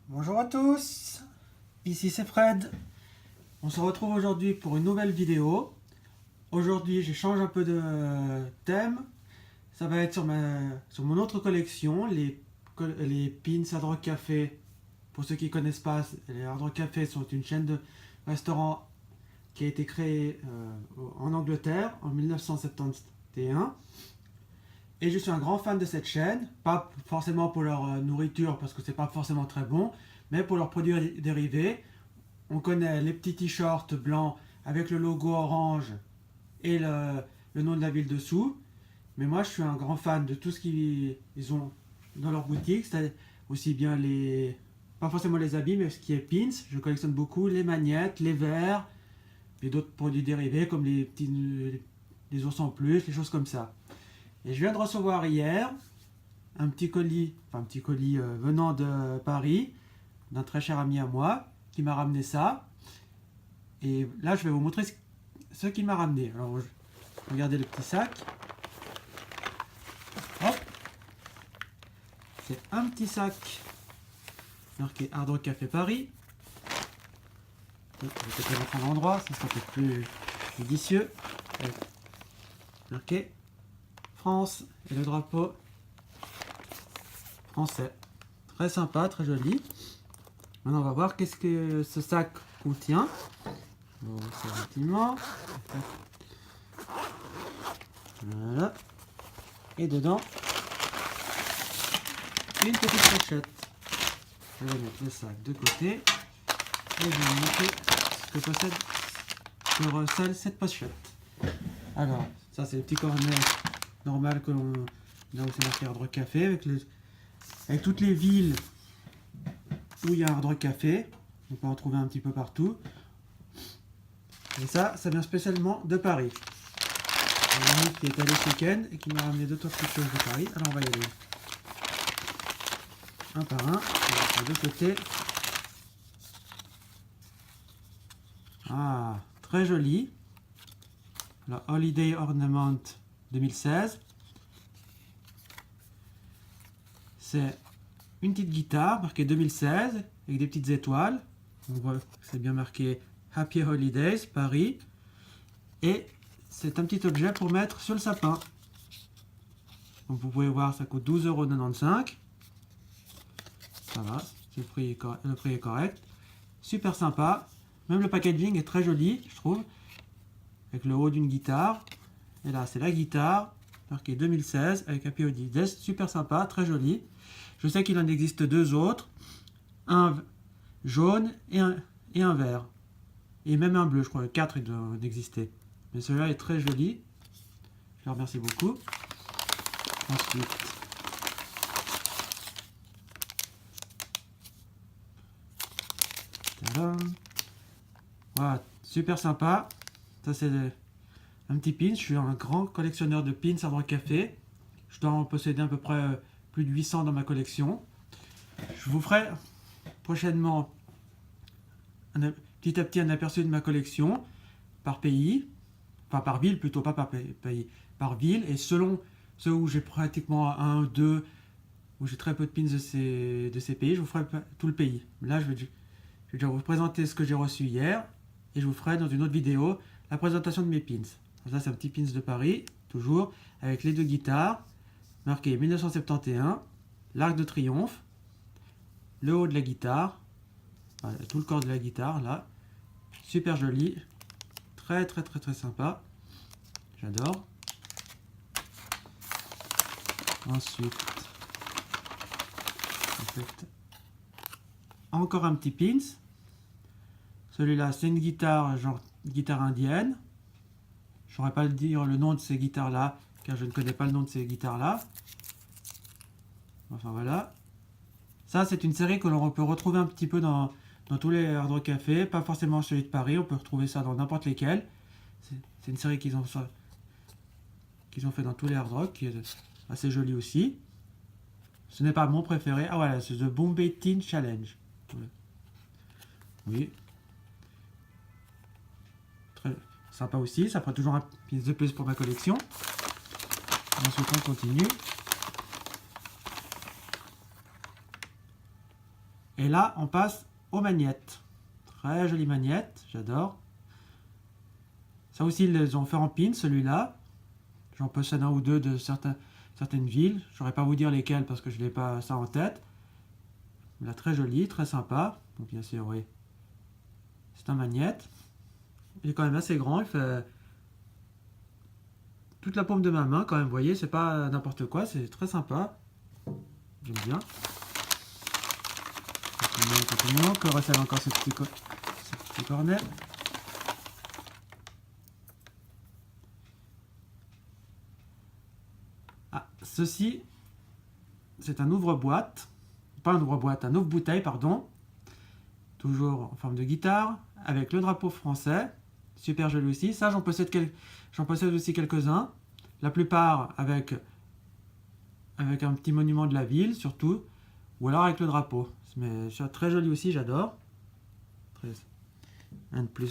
Bonjour à tous, ici c'est Fred. On se retrouve aujourd'hui pour une nouvelle vidéo. Aujourd'hui, je change un peu de thème. Ça va être sur mon autre collection, les pins Hard Rock Café. Pour ceux qui ne connaissent pas, les Hard Rock Café sont une chaîne de restaurants qui a été créée en Angleterre en 1971. Et je suis un grand fan de cette chaîne, pas forcément pour leur nourriture parce que c'est pas forcément très bon, mais pour leurs produits dérivés. On connaît les petits t-shirts blancs avec le logo orange et le nom de la ville dessous. Mais moi je suis un grand fan de tout ce qu'ils ont dans leur boutique, c'est aussi bien pas forcément les habits, mais ce qui est pins. Je collectionne beaucoup les magnettes, les verres, et d'autres produits dérivés comme les ours en plus, les choses comme ça. Et je viens de recevoir hier un petit colis venant de Paris, d'un très cher ami à moi, qui m'a ramené ça. Et là, je vais vous montrer ce qu'il m'a ramené. Alors, regardez le petit sac. Hop. C'est un petit sac marqué Hard Rock Café Paris. Je vais peut-être le mettre en endroit, ça sera peut-être plus judicieux. Marqué France et le drapeau français. Très sympa, très joli. Maintenant, on va voir qu'est-ce que ce sac contient. Bon, c'est gentiment. Voilà. Et dedans, une petite pochette. Je vais mettre le sac de côté. Et je vais vous montrer ce que recèle cette pochette. Alors, ça c'est le petit cornet normal que l'on a aussi marqué Hard Rock Café avec toutes les villes où il y a Hard Rock Café. On peut en trouver un petit peu partout. Et ça vient spécialement de Paris. Un ami qui est allé ce week-end et qui m'a ramené deux petites choses de Paris. Alors on va y aller un par un. On va de côté. Ah, très joli. La Holiday Ornament 2016. C'est une petite guitare marquée 2016 avec des petites étoiles. On voit que c'est bien marqué Happy Holidays Paris. Et c'est un petit objet pour mettre sur le sapin. Donc vous pouvez voir, ça coûte 12,95 €. Ça va, le prix est correct. Super sympa. Même le packaging est très joli, je trouve. Avec le haut d'une guitare. Et là, c'est la guitare, marqué 2016 avec Happy Holidays. Super sympa, très joli. Je sais qu'il en existe deux autres. Un jaune et un vert. Et même un bleu, je crois. 4 il doit en exister. Mais celui-là est très joli. Je le remercie beaucoup. Ensuite, tadam. Voilà, super sympa. Ça c'est un petit pin. Je suis un grand collectionneur de pins Hard Rock Café. Je dois en posséder à peu près plus de 800 dans ma collection. Je vous ferai prochainement petit à petit un aperçu de ma collection par pays, enfin par ville plutôt, pas par pays, par ville, et selon ceux où j'ai pratiquement un ou deux, où j'ai très peu de pins de ces pays, je vous ferai tout le pays. Là, je vais déjà vous présenter ce que j'ai reçu hier, et je vous ferai dans une autre vidéo la présentation de mes pins. Ça, c'est un petit pins de Paris, toujours, avec les deux guitares, marqué 1971, l'Arc de Triomphe, le haut de la guitare, voilà, tout le corps de la guitare, là, super joli, très très très très sympa, j'adore. Ensuite, en fait, encore un petit pins. Celui-là, c'est une guitare, genre guitare indienne. Je ne saurais pas dire le nom de ces guitares-là, car je ne connais pas le nom de ces guitares-là. Enfin voilà. Ça, c'est une série que l'on peut retrouver un petit peu dans tous les Hard Rock Café, pas forcément celui de Paris, on peut retrouver ça dans n'importe lesquels. C'est une série qu'ils ont fait dans tous les Hard Rock, qui est assez jolie aussi. Ce n'est pas mon préféré. Ah voilà, c'est The Bombay Teen Challenge. Oui. Très sympa aussi, ça fera toujours un pièce de plus pour ma collection. Ensuite, on continue. Et là, on passe aux magnettes. Très jolie magnette, j'adore. Ça aussi, ils les ont fait en pin, celui-là. J'en possède un ou deux de certaines villes. Je ne saurais pas vous dire lesquelles parce que je n'ai pas ça en tête. Là, très joli, très sympa. Donc, bien sûr, oui. C'est un magnette. Il est quand même assez grand. Il fait toute la paume de ma main quand même. Vous voyez, c'est pas n'importe quoi. C'est très sympa. J'aime bien. Continuons. Que recèle encore ce petit cornet. Ah, ceci, c'est un ouvre-boîte. Pas un ouvre-boîte, un ouvre-bouteille, pardon. Toujours en forme de guitare, avec le drapeau français. Super joli aussi. Ça, j'en possède aussi quelques-uns. La plupart avec un petit monument de la ville, surtout. Ou alors avec le drapeau. Mais c'est très joli aussi, j'adore. Un de plus.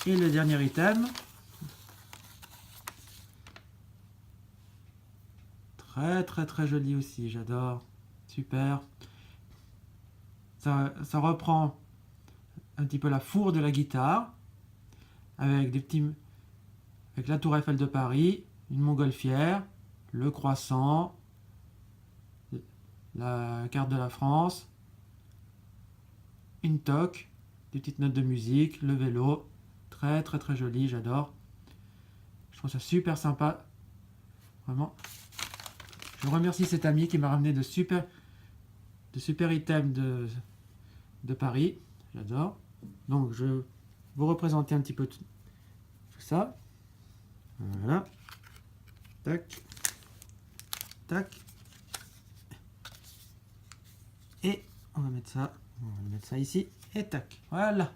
Et le dernier item. Très joli aussi, j'adore. Super. Ça reprend un petit peu la fourre de la guitare. Avec la tour Eiffel de Paris, une montgolfière, le croissant, la carte de la France, une toque, des petites notes de musique, le vélo. Très joli, j'adore. Je trouve ça super sympa. Vraiment. Je remercie cet ami qui m'a ramené de super items de Paris. J'adore. Donc je vais vous représenter un petit peu tout ça. Voilà. Tac. Tac. Et on va mettre ça ici. Et tac. Voilà.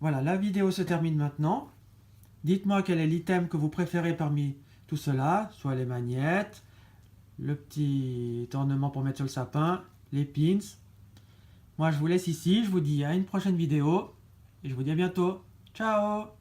Voilà, la vidéo se termine maintenant. Dites-moi quel est l'item que vous préférez parmi tout cela, soit les magnettes, le petit ornement pour mettre sur le sapin, les pins. Moi, je vous laisse ici, je vous dis à une prochaine vidéo et je vous dis à bientôt. Ciao!